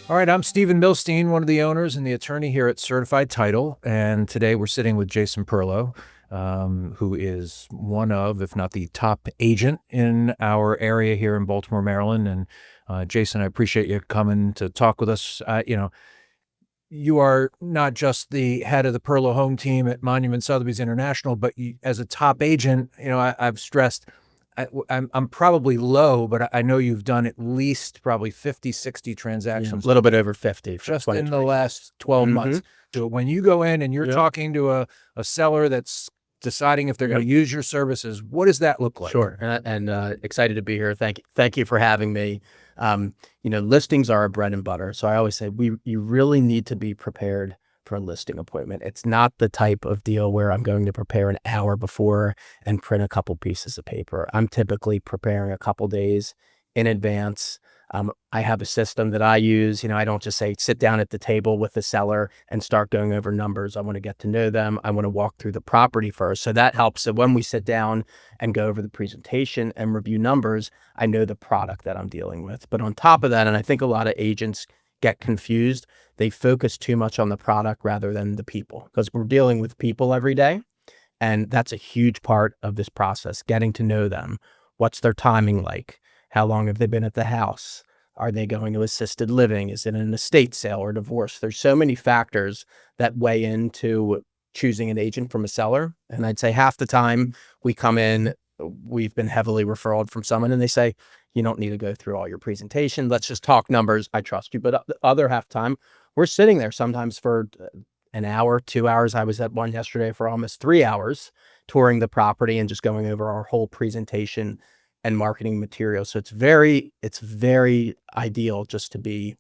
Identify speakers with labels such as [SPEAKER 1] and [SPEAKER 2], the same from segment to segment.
[SPEAKER 1] All right, I'm Stephen Millstein, one of the owners and the attorney here at Certified Title, and today we're sitting with Jason Perlow, who is one of, if not the top agent in our area here in Baltimore, Maryland. And Jason, I appreciate you coming to talk with us. You are not just the head of the Perlow home team at Monument Sotheby's International, but as a top agent, I've stressed I'm probably low, but I know you've done at least probably 50, 60 transactions.
[SPEAKER 2] A little bit over 50 for
[SPEAKER 1] just in the last 12 months. So when you go in and you're talking to a seller that's deciding if they're going to use your services, what does that look like?
[SPEAKER 2] Sure. And excited to be here. Thank you for having me. Listings are our bread and butter. So I always say you really need to be prepared for a listing appointment. It's not the type of deal where I'm going to prepare an hour before and print a couple pieces of paper. I'm typically preparing a couple days in advance. I have a system that I use. I don't just say sit down at the table with the seller and start going over numbers. I want to get to know them. I want to walk through the property first. So that helps. So when we sit down and go over the presentation and review numbers, I know the product that I'm dealing with. But on top of that, and I think a lot of agents get confused, they focus too much on the product rather than the people, because we're dealing with people every day. And that's a huge part of this process, getting to know them. What's their timing like? How long have they been at the house? Are they going to assisted living? Is it an estate sale or divorce? There's so many factors that weigh into choosing an agent from a seller. And I'd say half the time we come in, we've been heavily referred from someone and they say, you don't need to go through all your presentation. Let's just talk numbers. I trust you. But the other half time, we're sitting there sometimes for an hour, 2 hours. I was at one yesterday for almost 3 hours touring the property and just going over our whole presentation and marketing material. So it's very ideal just to be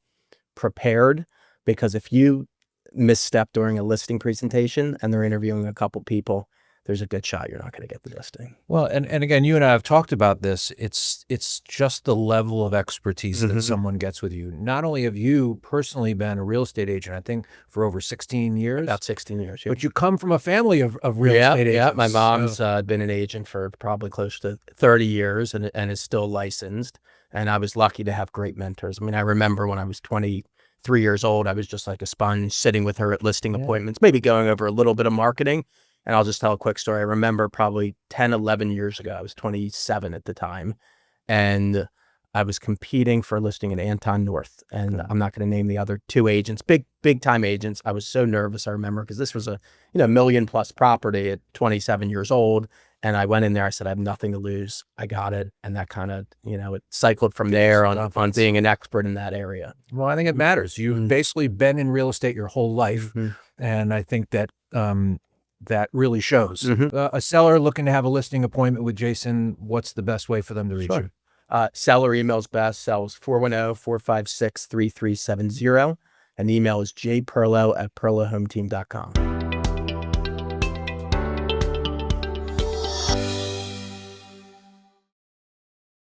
[SPEAKER 2] prepared, because if you misstep during a listing presentation and they're interviewing a couple people, there's a good shot you're not going to get the listing.
[SPEAKER 1] Well, and again, you and I have talked about this. It's just the level of expertise that someone gets with you. Not only have you personally been a real estate agent, I think for over 16 years.
[SPEAKER 2] About 16 years.
[SPEAKER 1] But you come from a family of real estate agents.
[SPEAKER 2] Yeah, my mom's been an agent for probably close to 30 years and is still licensed. And I was lucky to have great mentors. I mean, I remember when I was 23 years old, I was just like a sponge sitting with her at listing appointments, maybe going over a little bit of marketing. And I'll just tell a quick story. I remember probably 10, 11 years ago, I was 27 at the time, and I was competing for a listing in Anton North. And I'm not going to name the other two agents, big time agents. I was so nervous, I remember, because this was a $1 million+ property at 27 years old. And I went in there, I said, I have nothing to lose. I got it. And that kind of, it cycled from there on being an expert in that area.
[SPEAKER 1] Well, I think it matters. You've basically been in real estate your whole life. And I think that that really shows. A seller looking to have a listing appointment with Jason, what's the best way for them to reach you?
[SPEAKER 2] Seller email's best. Sells 410-456-3370. And the email is jperlow@perlowhometeam.com.